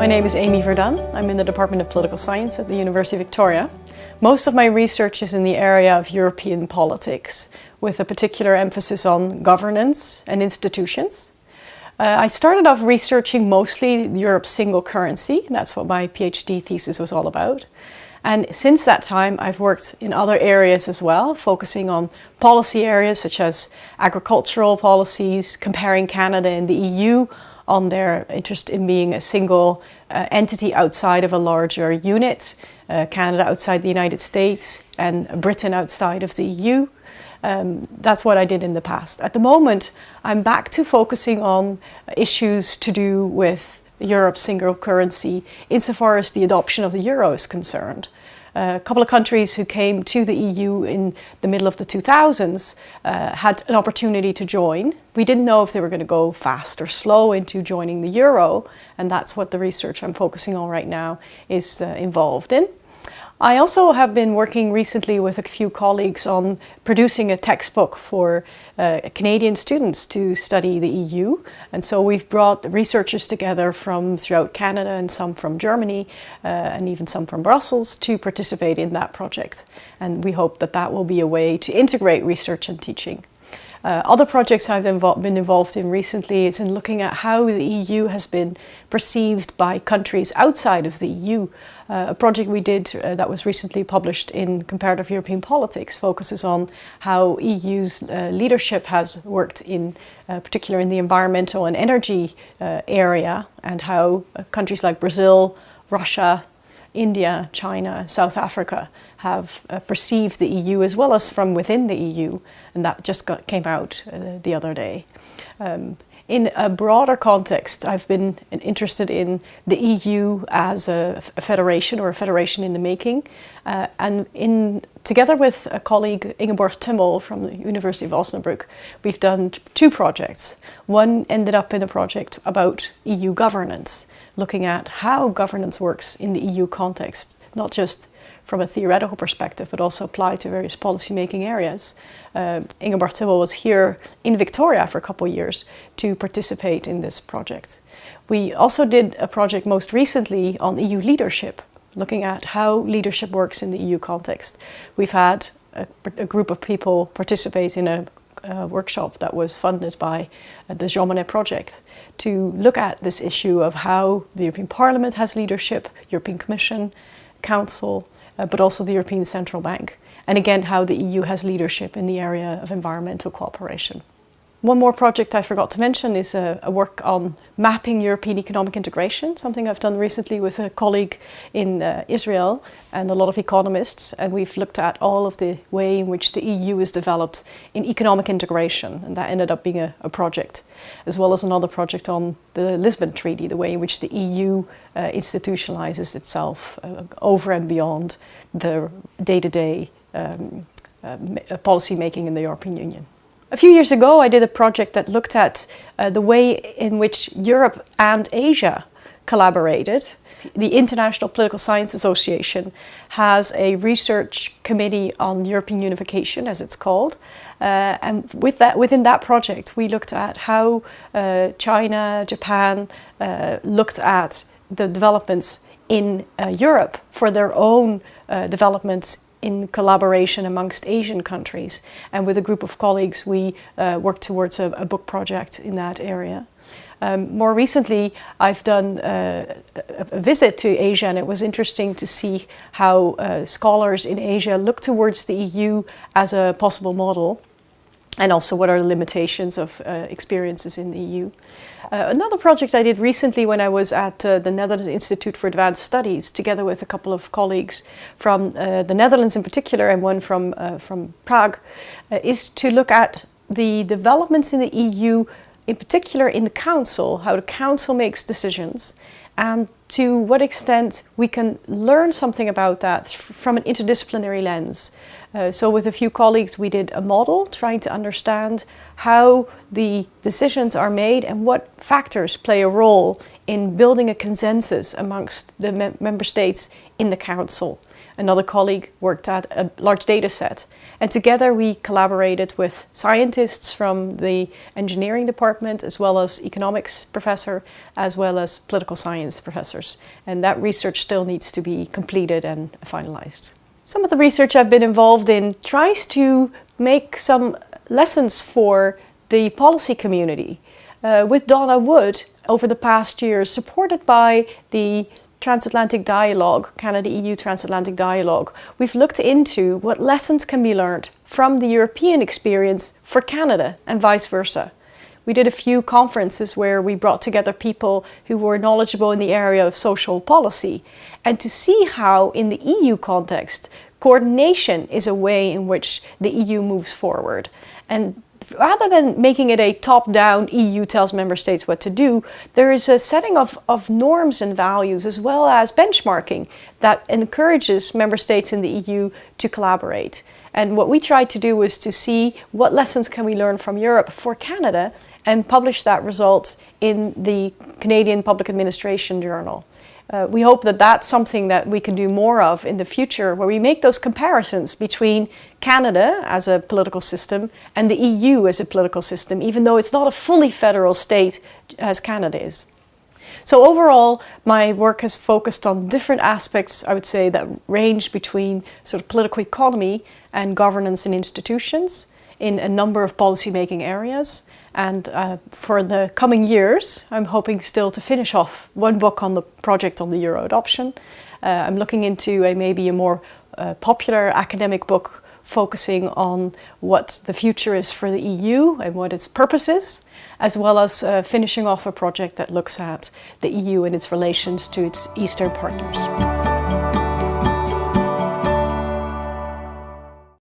My name is Amy Verdun. I'm in the Department of Political Science at the University of Victoria. Most of my research is in the area of European politics, with a particular emphasis on governance and institutions. I started off researching mostly Europe's single currency. That's what my PhD thesis was all about. And since that time, I've worked in other areas as well, focusing on policy areas such as agricultural policies, comparing Canada and the EU on their interest in being a single entity outside of a larger unit, Canada outside the United States and Britain outside of the EU. That's what I did in the past. At the moment, I'm back to focusing on issues to do with Europe's single currency insofar as the adoption of the euro is concerned. A couple of countries who came to the EU in the middle of the 2000s had an opportunity to join. We didn't know if they were going to go fast or slow into joining the euro, and that's what the research I'm focusing on right now is involved in. I also have been working recently with a few colleagues on producing a textbook for Canadian students to study the EU. And so we've brought researchers together from throughout Canada and some from Germany and even some from Brussels to participate in that project. And we hope that that will be a way to integrate research and teaching. Other projects I've been involved in recently is in looking at how the EU has been perceived by countries outside of the EU. A project we did that was recently published in Comparative European Politics focuses on how EU's leadership has worked in particular in the environmental and energy area, and how countries like Brazil, Russia, India, China, South Africa have perceived the EU as well as from within the EU, and that just came out the other day. In a broader context, I've been interested in the EU as a federation or a federation in the making, together with a colleague, Ingeborg Timmel from the University of Osnabrück, we've done two projects. One ended up in a project about EU governance, looking at how governance works in the EU context, not just from a theoretical perspective, but also applied to various policy-making areas. Ingeborg Timmel was here in Victoria for a couple of years to participate in this project. We also did a project most recently on EU leadership, looking at how leadership works in the EU context. We've had a group of people participate in a workshop that was funded by the Jean Monnet project to look at this issue of how the European Parliament has leadership, European Commission, Council, but also the European Central Bank, and again how the EU has leadership in the area of environmental cooperation. One more project I forgot to mention is a work on mapping European economic integration, something I've done recently with a colleague in Israel and a lot of economists, and we've looked at all of the way in which the EU is developed in economic integration, and that ended up being a project, as well as another project on the Lisbon Treaty, the way in which the EU institutionalizes itself over and beyond the day-to-day policy making in the European Union. A few years ago, I did a project that looked at the way in which Europe and Asia collaborated. The International Political Science Association has a research committee on European unification, as it's called. And within that project, we looked at how China, Japan looked at the developments in Europe for their own developments in collaboration amongst Asian countries. And with a group of colleagues, we worked towards a book project in that area. More recently, I've done a visit to Asia, and it was interesting to see how scholars in Asia look towards the EU as a possible model, and also what are the limitations of experiences in the EU. Another project I did recently when I was at the Netherlands Institute for Advanced Studies, together with a couple of colleagues from the Netherlands in particular and one from Prague, is to look at the developments in the EU, in particular in the Council, how the Council makes decisions, and to what extent we can learn something about that from an interdisciplinary lens. So with a few colleagues, we did a model trying to understand how the decisions are made and what factors play a role in building a consensus amongst the member states in the Council. Another colleague worked at a large data set And together we collaborated with scientists from the engineering department, as well as economics professor, as well as political science professors. And that research still needs to be completed and finalized. Some of the research I've been involved in tries to make some lessons for the policy community. With Donna Wood, over the past years, supported by the transatlantic dialogue, Canada-EU transatlantic dialogue, we've looked into what lessons can be learned from the European experience for Canada and vice versa. We did a few conferences where we brought together people who were knowledgeable in the area of social policy, and to see how in the EU context, coordination is a way in which the EU moves forward. And rather than making it a top-down EU tells member states what to do, there is a setting of norms and values, as well as benchmarking, that encourages member states in the EU to collaborate. And what we tried to do was to see what lessons can we learn from Europe for Canada, and publish that result in the Canadian Public Administration Journal. We hope that that's something that we can do more of in the future, where we make those comparisons between Canada as a political system and the EU as a political system, even though it's not a fully federal state as Canada is. So overall, my work has focused on different aspects, I would say, that range between sort of political economy and governance and institutions in a number of policy-making areas. And for the coming years, I'm hoping still to finish off one book on the project on the Euro adoption. I'm looking into maybe a more popular academic book focusing on what the future is for the EU and what its purpose is, as well as finishing off a project that looks at the EU and its relations to its Eastern partners.